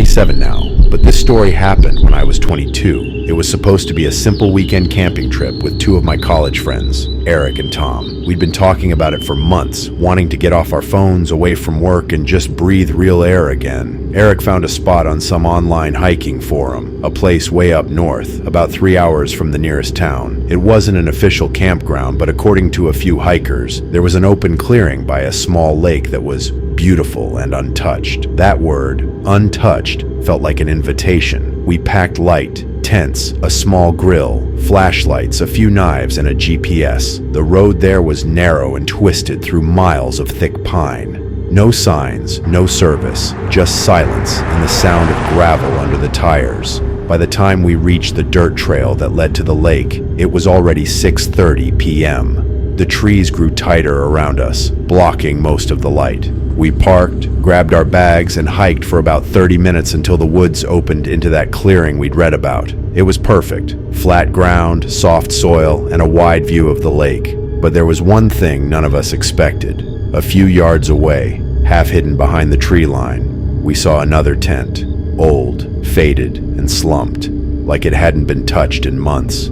27 now, but this story happened when I was 22. It was supposed to be a simple weekend camping trip with two of my college friends, Eric and Tom. We'd been talking about it for months, wanting to get off our phones, away from work, and just breathe real air again. Eric found a spot on some online hiking forum, a place way up north, about 3 hours from the nearest town. It wasn't an official campground, but according to a few hikers, there was an open clearing by a small lake that was beautiful and untouched. That word, untouched, felt like an invitation. We packed light, tents, a small grill, flashlights, a few knives, and a GPS. The road there was narrow and twisted through miles of thick pine. No signs, no service, just silence and the sound of gravel under the tires. By the time we reached the dirt trail that led to the lake, it was already 6:30 p.m. The trees grew tighter around us, blocking most of the light. We parked, grabbed our bags, and hiked for about 30 minutes until the woods opened into that clearing we'd read about. It was perfect. Flat ground, soft soil, and a wide view of the lake. But there was one thing none of us expected. A few yards away, half hidden behind the tree line, we saw another tent. Old, faded, and slumped, like it hadn't been touched in months.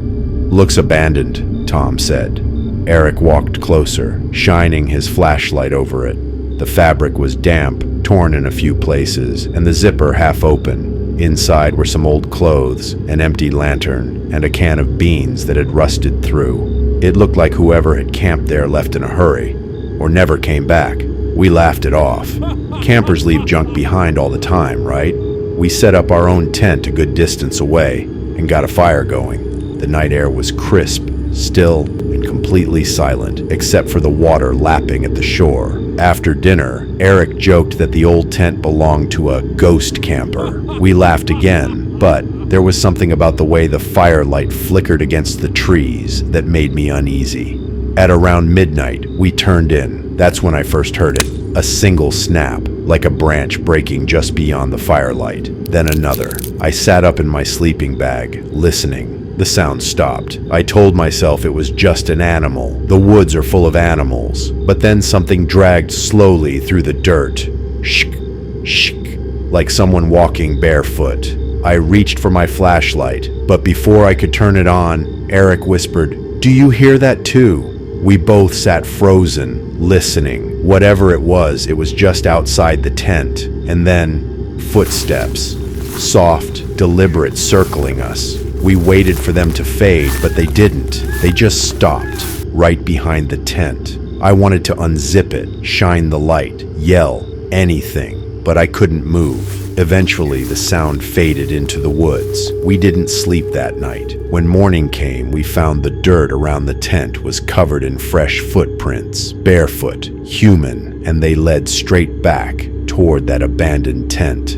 "Looks abandoned," Tom said. Eric walked closer, shining his flashlight over it. The fabric was damp, torn in a few places, and the zipper half open. Inside were some old clothes, an empty lantern, and a can of beans that had rusted through. It looked like whoever had camped there left in a hurry, or never came back. We laughed it off. Campers leave junk behind all the time, right? We set up our own tent a good distance away and got a fire going. The night air was crisp, still, and completely silent, except for the water lapping at the shore. After dinner, Eric joked that the old tent belonged to a ghost camper. We laughed again, but there was something about the way the firelight flickered against the trees that made me uneasy. At around midnight, we turned in. That's when I first heard it. A single snap, like a branch breaking just beyond the firelight. Then another. I sat up in my sleeping bag, listening. The sound stopped. I told myself it was just an animal. The woods are full of animals. But then something dragged slowly through the dirt. Shk, shk, like someone walking barefoot. I reached for my flashlight, but before I could turn it on, Eric whispered, "Do you hear that too?" We both sat frozen, listening. Whatever it was just outside the tent. And then, footsteps. Soft, deliberate, circling us. We waited for them to fade, but they didn't. They just stopped, right behind the tent. I wanted to unzip it, shine the light, yell, anything, but I couldn't move. Eventually, the sound faded into the woods. We didn't sleep that night. When morning came, we found the dirt around the tent was covered in fresh footprints, barefoot, human, and they led straight back toward that abandoned tent.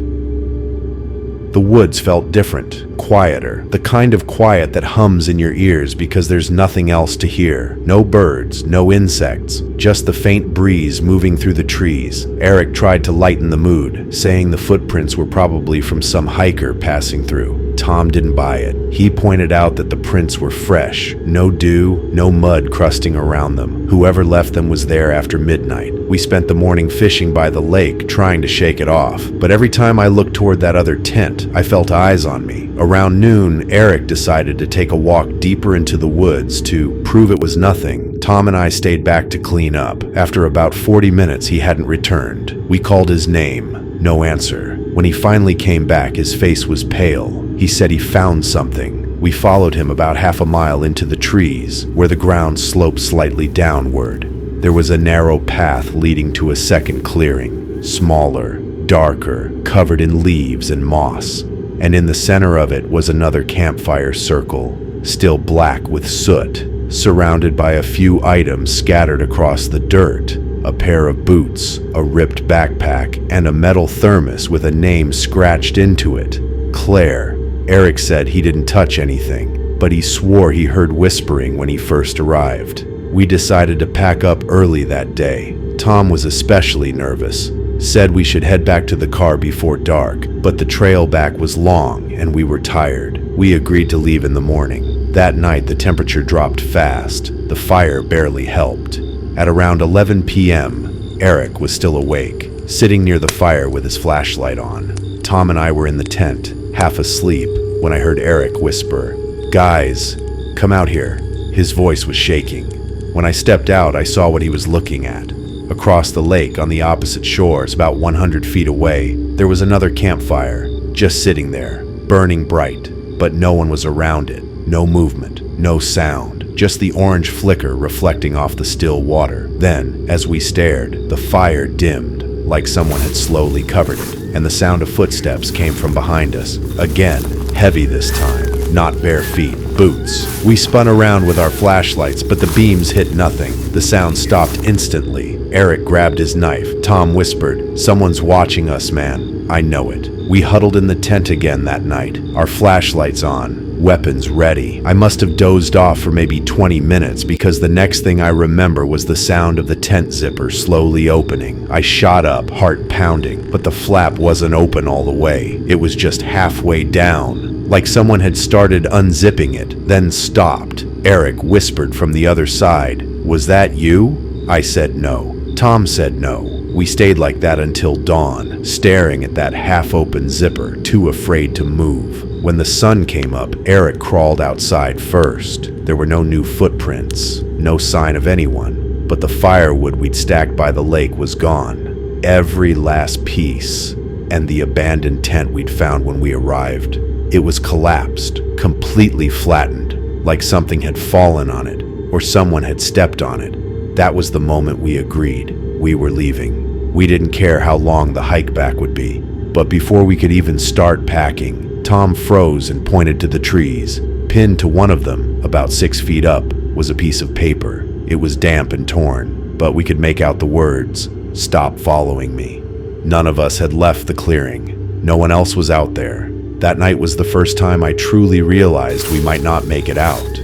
The woods felt different, quieter, the kind of quiet that hums in your ears because there's nothing else to hear. No birds, no insects, just the faint breeze moving through the trees. Eric tried to lighten the mood, saying the footprints were probably from some hiker passing through. Tom didn't buy it. He pointed out that the prints were fresh, no dew, no mud crusting around them. Whoever left them was there after midnight. We spent the morning fishing by the lake, trying to shake it off. But every time I looked toward that other tent, I felt eyes on me. Around noon, Eric decided to take a walk deeper into the woods to prove it was nothing. Tom and I stayed back to clean up. After about 40 minutes, he hadn't returned. We called his name. No answer. When he finally came back, his face was pale. He said he found something. We followed him about half a mile into the trees, where the ground sloped slightly downward. There was a narrow path leading to a second clearing, smaller, darker, covered in leaves and moss. And in the center of it was another campfire circle, still black with soot, surrounded by a few items scattered across the dirt. A pair of boots, a ripped backpack, and a metal thermos with a name scratched into it. Claire. Eric said he didn't touch anything, but he swore he heard whispering when he first arrived. We decided to pack up early that day. Tom was especially nervous, said we should head back to the car before dark, but the trail back was long and we were tired. We agreed to leave in the morning. That night the temperature dropped fast. The fire barely helped. At around 11 p.m., Eric was still awake, sitting near the fire with his flashlight on. Tom and I were in the tent, half asleep, when I heard Eric whisper, "Guys, come out here." His voice was shaking. When I stepped out, I saw what he was looking at. Across the lake, on the opposite shores, about 100 feet away, there was another campfire, just sitting there, burning bright, but no one was around it. No movement, no sound, just the orange flicker reflecting off the still water. Then, as we stared, the fire dimmed, like someone had slowly covered it, and the sound of footsteps came from behind us. Again, heavy this time, not bare feet, boots. We spun around with our flashlights, but the beams hit nothing. The sound stopped instantly. Eric grabbed his knife. Tom whispered, "Someone's watching us, man." I know it. We huddled in the tent again that night, our flashlights on, weapons ready. I must have dozed off for maybe 20 minutes because the next thing I remember was the sound of the tent zipper slowly opening. I shot up, heart pounding, but the flap wasn't open all the way. It was just halfway down, like someone had started unzipping it, then stopped. Eric whispered from the other side, "Was that you?" I said no. Tom said no. We stayed like that until dawn, staring at that half-open zipper, too afraid to move. When the sun came up, Eric crawled outside first. There were no new footprints, no sign of anyone, but the firewood we'd stacked by the lake was gone. Every last piece, and the abandoned tent we'd found when we arrived. It was collapsed, completely flattened, like something had fallen on it, or someone had stepped on it. That was the moment we agreed. We were leaving. We didn't care how long the hike back would be. But before we could even start packing, Tom froze and pointed to the trees. Pinned to one of them, about 6 feet up, was a piece of paper. It was damp and torn, but we could make out the words, "Stop following me." None of us had left the clearing. No one else was out there. That night was the first time I truly realized we might not make it out.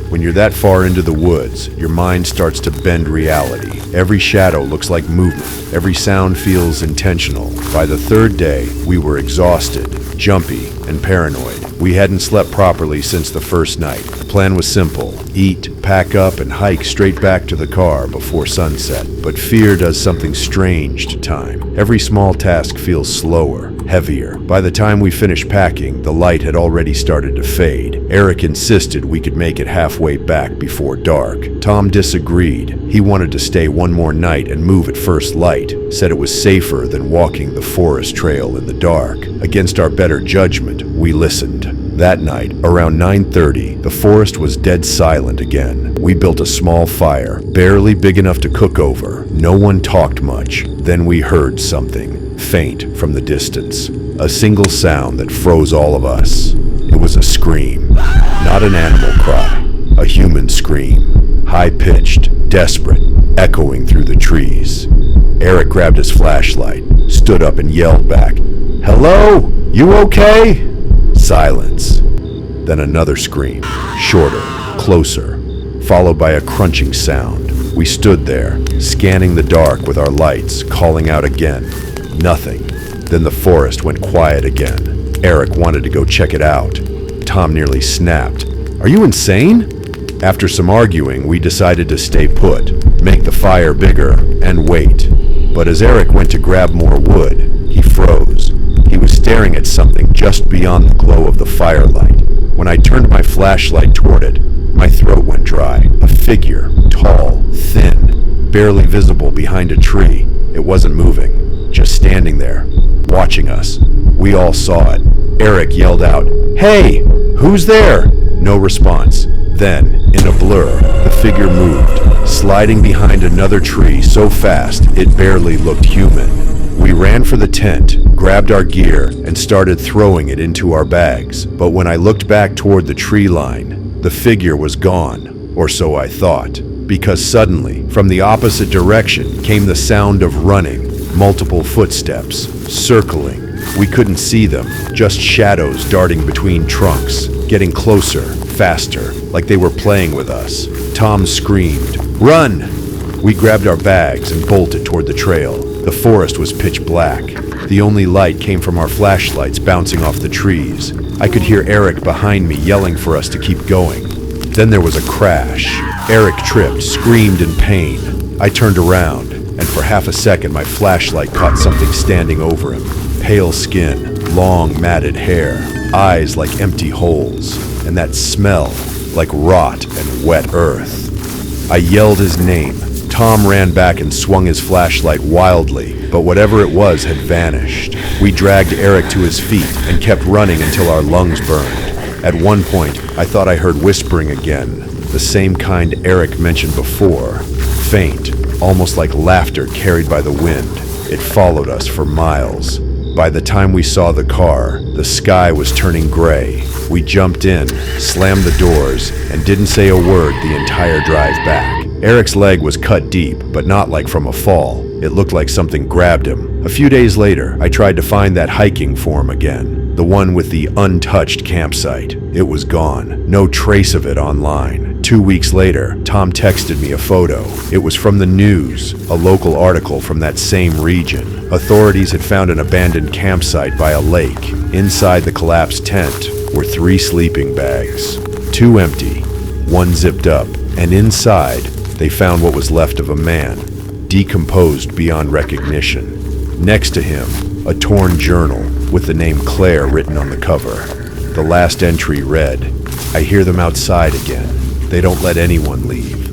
When you're that far into the woods, your mind starts to bend reality. Every shadow looks like movement. Every sound feels intentional. By the third day, we were exhausted, jumpy, and paranoid. We hadn't slept properly since the first night. The plan was simple: eat, pack up, and hike straight back to the car before sunset. But fear does something strange to time. Every small task feels slower, heavier. By the time we finished packing, the light had already started to fade. Eric insisted we could make it halfway back before dark. Tom disagreed. He wanted to stay one more night and move at first light, said it was safer than walking the forest trail in the dark. Against our better judgment, we listened. That night, around 9:30, the forest was dead silent again. We built a small fire, barely big enough to cook over. No one talked much. Then we heard something, faint from the distance. A single sound that froze all of us. It was a scream. Not an animal cry. A human scream. High-pitched, desperate, echoing through the trees. Eric grabbed his flashlight, stood up and yelled back, "Hello? You okay?" Silence. Then another scream, shorter, closer, followed by a crunching sound. We stood there, scanning the dark with our lights, calling out again. Nothing. Then the forest went quiet again. Eric wanted to go check it out. Tom nearly snapped. "Are you insane?" After some arguing, we decided to stay put, make the fire bigger, and wait. But as Eric went to grab more wood, he froze. He was staring at something just beyond the glow of the firelight. When I turned my flashlight toward it, my throat went dry. A figure, tall, thin, barely visible behind a tree. It wasn't moving, just standing there, watching us. We all saw it. Eric yelled out, "Hey, who's there?" No response. Then, in a blur, the figure moved, sliding behind another tree so fast it barely looked human. We ran for the tent, grabbed our gear, and started throwing it into our bags. But when I looked back toward the tree line, the figure was gone, or so I thought, because suddenly, from the opposite direction, came the sound of running, multiple footsteps, circling. We couldn't see them, just shadows darting between trunks, getting closer, faster, like they were playing with us. Tom screamed, "Run!" We grabbed our bags and bolted toward the trail. The forest was pitch black. The only light came from our flashlights bouncing off the trees. I could hear Eric behind me yelling for us to keep going. Then there was a crash. Eric tripped, screamed in pain. I turned around, and for half a second my flashlight caught something standing over him. Pale skin, long matted hair, eyes like empty holes, and that smell like rot and wet earth. I yelled his name. Tom ran back and swung his flashlight wildly, but whatever it was had vanished. We dragged Eric to his feet and kept running until our lungs burned. At one point, I thought I heard whispering again, the same kind Eric mentioned before, faint, almost like laughter carried by the wind. It followed us for miles. By the time we saw the car, the sky was turning gray. We jumped in, slammed the doors, and didn't say a word the entire drive back. Eric's leg was cut deep, but not like from a fall. It looked like something grabbed him. A few days later, I tried to find that hiking form again, the one with the untouched campsite. It was gone. No trace of it online. 2 weeks later, Tom texted me a photo. It was from the news, a local article from that same region. Authorities had found an abandoned campsite by a lake. Inside the collapsed tent were 3 sleeping bags, 2 empty, 1 zipped up, and inside, they found what was left of a man, decomposed beyond recognition. Next to him, a torn journal with the name Claire written on the cover. The last entry read, "I hear them outside again. They don't let anyone leave.